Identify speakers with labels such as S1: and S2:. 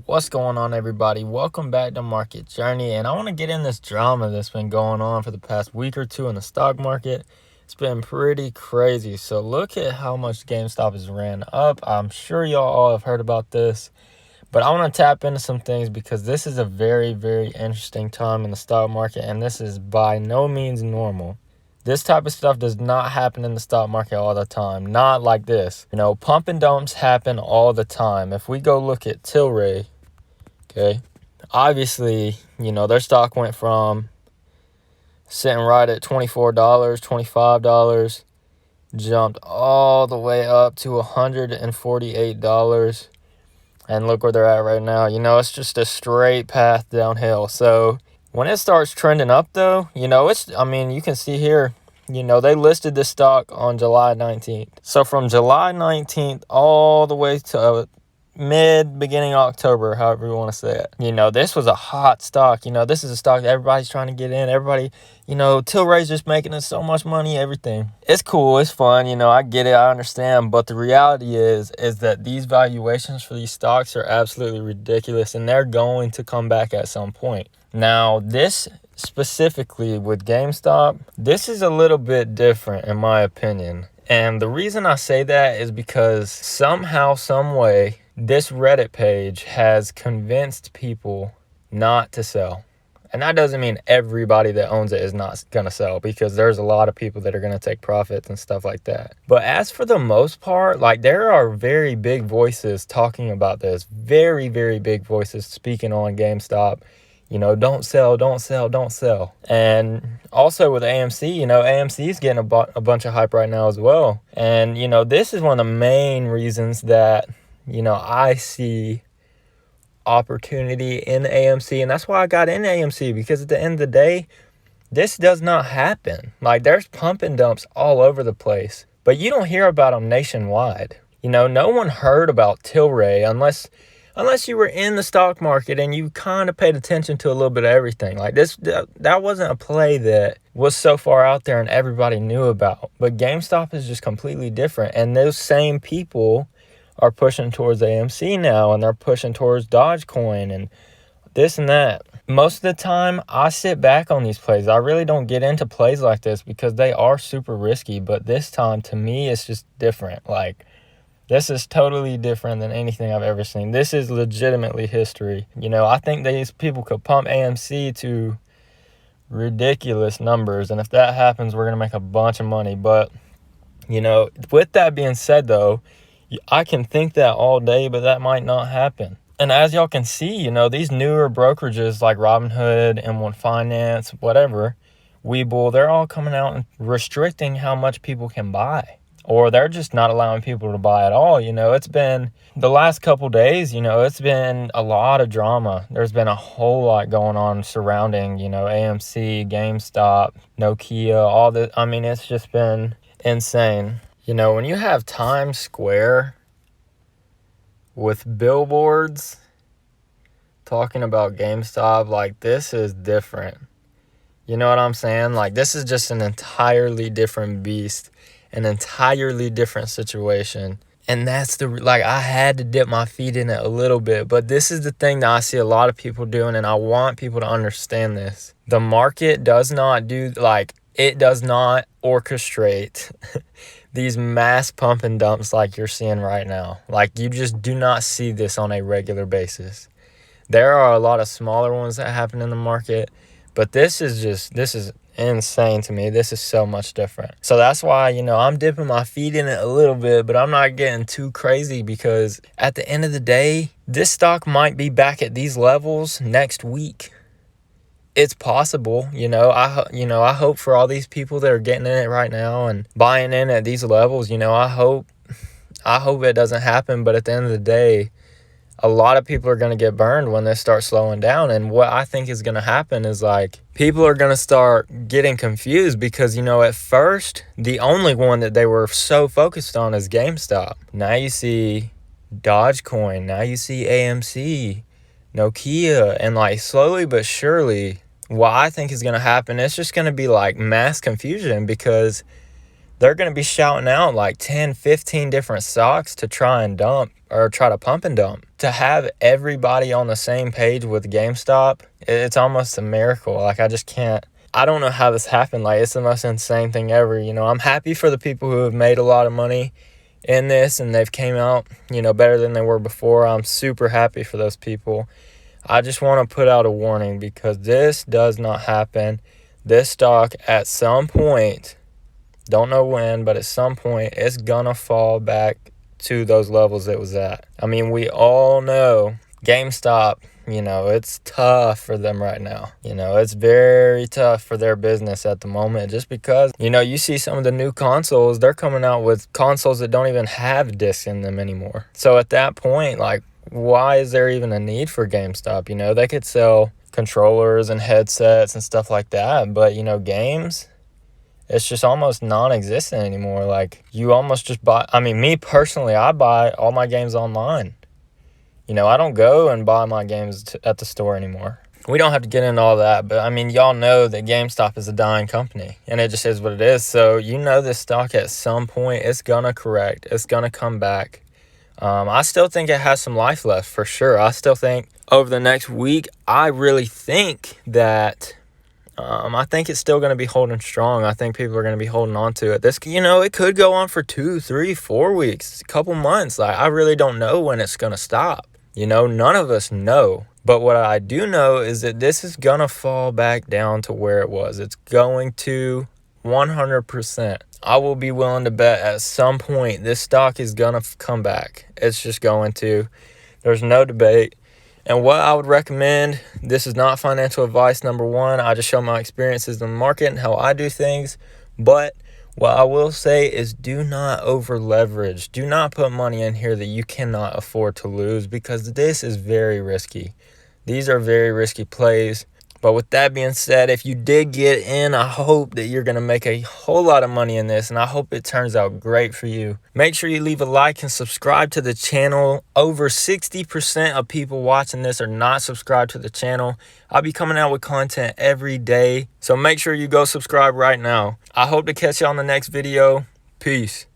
S1: What's going on, everybody? Welcome back to Market Journey, and I want to get in this drama that's been going on for the past week or two in the stock market. It's been pretty crazy. So look at how much GameStop has ran up. I'm sure y'all all have heard about this, but I want to tap into some things because this is a very, very interesting time in the stock market, and this is by no means normal. This type of stuff does not happen in the stock market all the time. Not like this. Pump and dumps happen all the time. If we go look at Tilray, okay, obviously, their stock went from sitting right at $24, $25, jumped all the way up to $148. And look where they're at right now. It's just a straight path downhill. So when it starts trending up, though, you can see here, they listed this stock on July 19th. So from July 19th all the way to beginning October, however you want to say it. This was a hot stock. This is a stock that everybody's trying to get in. Everybody, Tilray's just making us so much money, everything. It's cool. It's fun. I get it. I understand. But the reality is that these valuations for these stocks are absolutely ridiculous, and they're going to come back at some point. Now, this specifically with GameStop, this is a little bit different in my opinion. And the reason I say that is because somehow, some way, this Reddit page has convinced people not to sell. And that doesn't mean everybody that owns it is not going to sell, because there's a lot of people that are going to take profits and stuff like that. But as for the most part, there are very big voices talking about this. Very, very big voices speaking on GameStop. Don't sell, don't sell, don't sell. And also with AMC, AMC is getting a bunch of hype right now as well. And, this is one of the main reasons that, I see opportunity in AMC. And that's why I got in AMC, because at the end of the day, this does not happen. There's pump and dumps all over the place, but you don't hear about them nationwide. No one heard about Tilray unless you were in the stock market and you kind of paid attention to a little bit of everything. That wasn't a play that was so far out there and everybody knew about. But GameStop is just completely different. And those same people are pushing towards AMC now, and they're pushing towards Dogecoin and this and that. Most of the time, I sit back on these plays. I really don't get into plays like this because they are super risky. But this time, to me, it's just different. This is totally different than anything I've ever seen. This is legitimately history. I think these people could pump AMC to ridiculous numbers. And if that happens, we're going to make a bunch of money. But, with that being said, though, I can think that all day, but that might not happen. And as y'all can see, these newer brokerages like Robinhood, M1 Finance, whatever, Webull, they're all coming out and restricting how much people can buy. Or they're just not allowing people to buy at all. It's been the last couple days, it's been a lot of drama. There's been a whole lot going on surrounding, AMC, GameStop, Nokia, all that. It's just been insane. When you have Times Square with billboards talking about GameStop, this is different. You know what I'm saying? This is just an entirely different beast. An entirely different situation. And that's I had to dip my feet in it a little bit. But this is the thing that I see a lot of people doing, and I want people to understand this. The market does not it does not orchestrate these mass pump and dumps like you're seeing right now. You just do not see this on a regular basis. There are a lot of smaller ones that happen in the market, but this is insane to me. This is so much different. So that's why, I'm dipping my feet in it a little bit, but I'm not getting too crazy, because at the end of the day, this stock might be back at these levels next week. It's possible, I hope for all these people that are getting in it right now and buying in at these levels, I hope it doesn't happen. But at the end of the day, a lot of people are going to get burned when they start slowing down. And what I think is going to happen is people are going to start getting confused, because, at first, the only one that they were so focused on is GameStop. Now you see Dogecoin. Now you see AMC, Nokia. And slowly but surely, what I think is going to happen, it's just going to be mass confusion, because they're going to be shouting out 10, 15 different stocks to try and dump or try to pump and dump. To have everybody on the same page with GameStop, it's almost a miracle. Like, I just can't. I don't know how this happened. Like, it's the most insane thing ever. You know, I'm happy for the people who have made a lot of money in this and they've came out, you know, better than they were before. I'm super happy for those people. I just want to put out a warning, because this does not happen. This stock at some point, don't know when, but at some point, it's gonna fall back to those levels it was at. I mean, we all know GameStop, you know, it's tough for them right now. You know, it's very tough for their business at the moment, just because, you know, you see some of the new consoles, they're coming out with consoles that don't even have discs in them anymore. So at that point, like, why is there even a need for GameStop? You know, they could sell controllers and headsets and stuff like that, but, you know, games, it's just almost non-existent anymore. Like, you almost just buy, I mean, me personally, I buy all my games online. You know, I don't go and buy my games at the store anymore. We don't have to get into all that, but I mean, y'all know that GameStop is a dying company, and it just is what it is. So, you know, this stock at some point, it's gonna correct. It's gonna come back. I still think it has some life left, for sure. I still think over the next week, I really think that I think it's still going to be holding strong. I think people are going to be holding on to it. This, you know, it could go on for 2, 3, 4 weeks, a couple months. Like, I really don't know when it's going to stop. You know, none of us know. But what I do know is that this is going to fall back down to where it was. It's going to 100%. I will be willing to bet at some point this stock is going to come back. It's just going to. There's no debate. And what I would recommend, this is not financial advice, number one. I just show my experiences in the market and how I do things. But what I will say is, do not over leverage. Do not put money in here that you cannot afford to lose, because this is very risky. These are very risky plays. But with that being said, if you did get in, I hope that you're going to make a whole lot of money in this, and I hope it turns out great for you. Make sure you leave a like and subscribe to the channel. Over 60% of people watching this are not subscribed to the channel. I'll be coming out with content every day, so make sure you go subscribe right now. I hope to catch you on the next video. Peace.